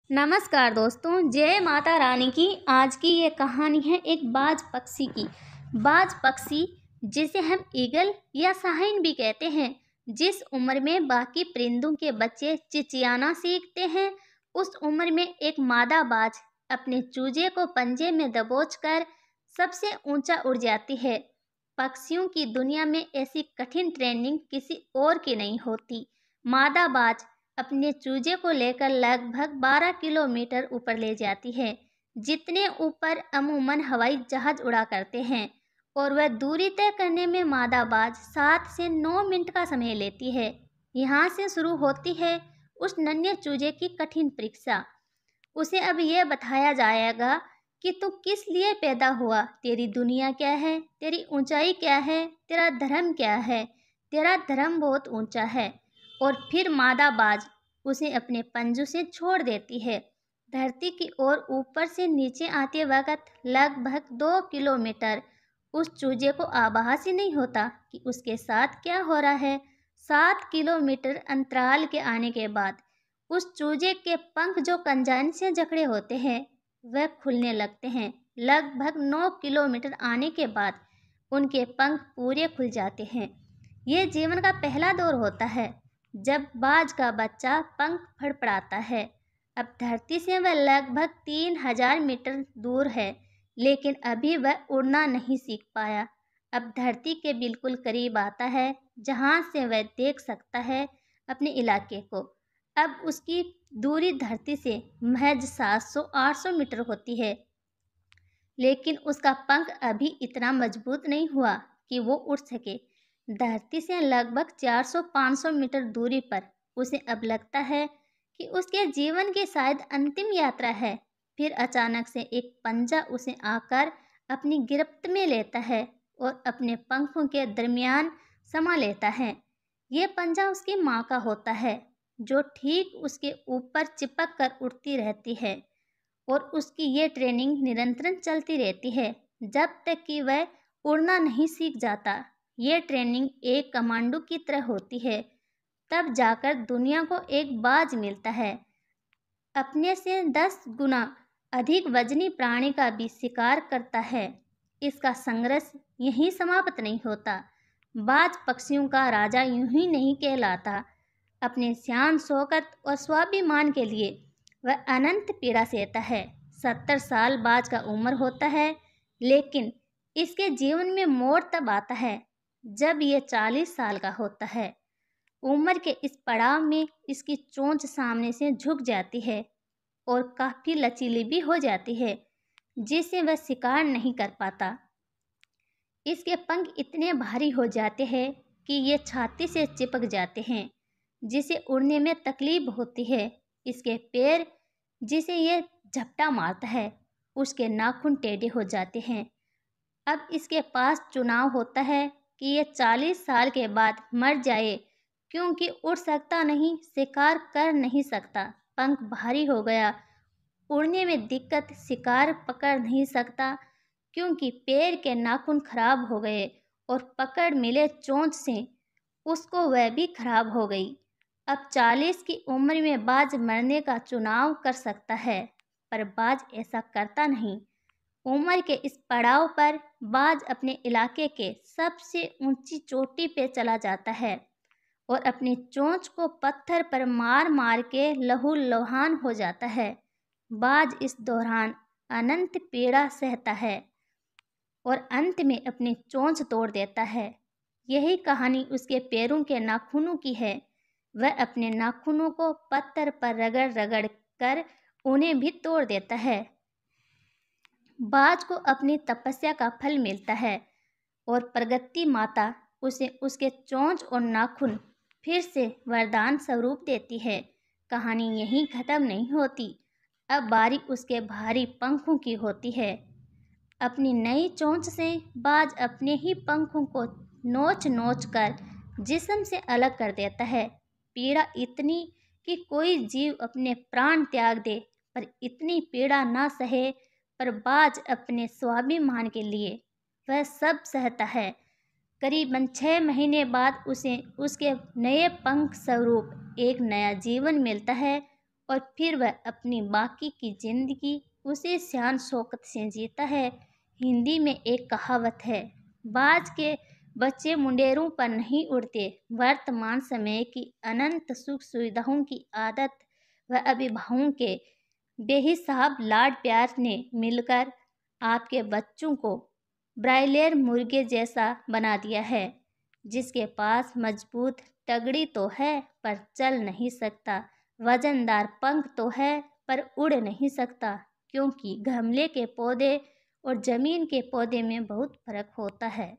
नमस्कार दोस्तों, जय माता रानी की। आज की ये कहानी है एक बाज पक्षी की। बाज पक्षी, जिसे हम ईगल या शाहीन भी कहते हैं, जिस उम्र में बाकी परिंदों के बच्चे चिचियाना सीखते हैं, उस उम्र में एक मादा बाज अपने चूजे को पंजे में दबोचकर सबसे ऊंचा उड़ जाती है। पक्षियों की दुनिया में ऐसी कठिन ट्रेनिंग किसी और की नहीं होती। मादा बाज अपने चूजे को लेकर लगभग 12 किलोमीटर ऊपर ले जाती है, जितने ऊपर अमूमन हवाई जहाज उड़ा करते हैं, और वह दूरी तय करने में मादा बाज 7 से 9 मिनट का समय लेती है। यहाँ से शुरू होती है उस नन्हे चूजे की कठिन परीक्षा। उसे अब यह बताया जाएगा कि तू किस लिए पैदा हुआ, तेरी दुनिया क्या है, तेरी ऊंचाई क्या है, तेरा धर्म क्या है। तेरा धर्म बहुत ऊंचा है। और फिर मादा बाज उसे अपने पंजों से छोड़ देती है। धरती की ओर ऊपर से नीचे आते वक्त लगभग 2 किलोमीटर उस चूजे को आभास ही नहीं होता कि उसके साथ क्या हो रहा है। 7 किलोमीटर अंतराल के आने के बाद उस चूजे के पंख जो कंजाइन से जकड़े होते हैं, वह खुलने लगते हैं। लगभग 9 किलोमीटर आने के बाद उनके पंख पूरे खुल जाते हैं। ये जीवन का पहला दौर होता है जब बाज का बच्चा पंख फड़फड़ाता है। अब धरती से वह लगभग 3000 मीटर दूर है, लेकिन अभी वह उड़ना नहीं सीख पाया। अब धरती के बिल्कुल करीब आता है, जहाँ से वह देख सकता है अपने इलाके को। अब उसकी दूरी धरती से महज 700-800 मीटर होती है, लेकिन उसका पंख अभी इतना मजबूत नहीं हुआ कि वो उड़ सके। धरती से लगभग 400-500 मीटर दूरी पर उसे अब लगता है कि उसके जीवन की शायद अंतिम यात्रा है। फिर अचानक से एक पंजा उसे आकर अपनी गिरफ्त में लेता है और अपने पंखों के दरमियान समा लेता है। ये पंजा उसकी माँ का होता है, जो ठीक उसके ऊपर चिपक कर उड़ती रहती है, और उसकी ये ट्रेनिंग निरंतर चलती रहती है जब तक कि वह उड़ना नहीं सीख जाता। ये ट्रेनिंग एक कमांडो की तरह होती है, तब जाकर दुनिया को एक बाज मिलता है। अपने से 10 गुना अधिक वजनी प्राणी का भी शिकार करता है। इसका संघर्ष यहीं समाप्त नहीं होता। बाज पक्षियों का राजा यूं ही नहीं कहलाता। अपने शान शौकत और स्वाभिमान के लिए वह अनंत पीड़ा सहता है। 70 साल बाज का उम्र होता है, लेकिन इसके जीवन में मोड़ तब आता है जब यह 40 साल का होता है। उम्र के इस पड़ाव में इसकी चोंच सामने से झुक जाती है और काफ़ी लचीली भी हो जाती है, जिसे वह शिकार नहीं कर पाता। इसके पंख इतने भारी हो जाते हैं कि ये छाती से चिपक जाते हैं, जिसे उड़ने में तकलीफ होती है। इसके पैर, जिसे ये झपटा मारता है, उसके नाखून टेढ़े हो जाते हैं। अब इसके पास चुनाव होता है कि ये 40 साल के बाद मर जाए, क्योंकि उड़ सकता नहीं, शिकार कर नहीं सकता। पंख भारी हो गया, उड़ने में दिक्कत, शिकार पकड़ नहीं सकता क्योंकि पैर के नाखून खराब हो गए, और पकड़ मिले चोंच से उसको वह भी खराब हो गई। अब 40 की उम्र में बाज मरने का चुनाव कर सकता है, पर बाज ऐसा करता नहीं। उम्र के इस पड़ाव पर बाज अपने इलाके के सबसे ऊंची चोटी पे चला जाता है और अपनी चोंच को पत्थर पर मार मार के लहूलुहान हो जाता है। बाज इस दौरान अनंत पीड़ा सहता है और अंत में अपनी चोंच तोड़ देता है। यही कहानी उसके पैरों के नाखूनों की है। वह अपने नाखूनों को पत्थर पर रगड़ रगड़ कर उन्हें भी तोड़ देता है। बाज को अपनी तपस्या का फल मिलता है और प्रगति माता उसे उसके चोंच और नाखून फिर से वरदान स्वरूप देती है। कहानी यहीं खत्म नहीं होती। अब बारी उसके भारी पंखों की होती है। अपनी नई चोंच से बाज अपने ही पंखों को नोच नोच कर जिस्म से अलग कर देता है। पीड़ा इतनी कि कोई जीव अपने प्राण त्याग दे, पर इतनी पीड़ा ना सहे। पर बाज अपने स्वाभिमान के लिए वह सब सहता है। करीबन 6 महीने बाद उसे उसके नए पंख स्वरूप एक नया जीवन मिलता है और फिर वह अपनी बाकी की जिंदगी उसी शान शौकत से जीता है। हिंदी में एक कहावत है, बाज के बच्चे मुंडेरों पर नहीं उड़ते। वर्तमान समय की अनंत सुख सुविधाओं की आदत व अभिभावकों के बेहिसाब लाड प्यार ने मिलकर आपके बच्चों को ब्रायलर मुर्गे जैसा बना दिया है, जिसके पास मजबूत टगड़ी तो है पर चल नहीं सकता, वजनदार पंख तो है पर उड़ नहीं सकता, क्योंकि गमले के पौधे और जमीन के पौधे में बहुत फर्क होता है।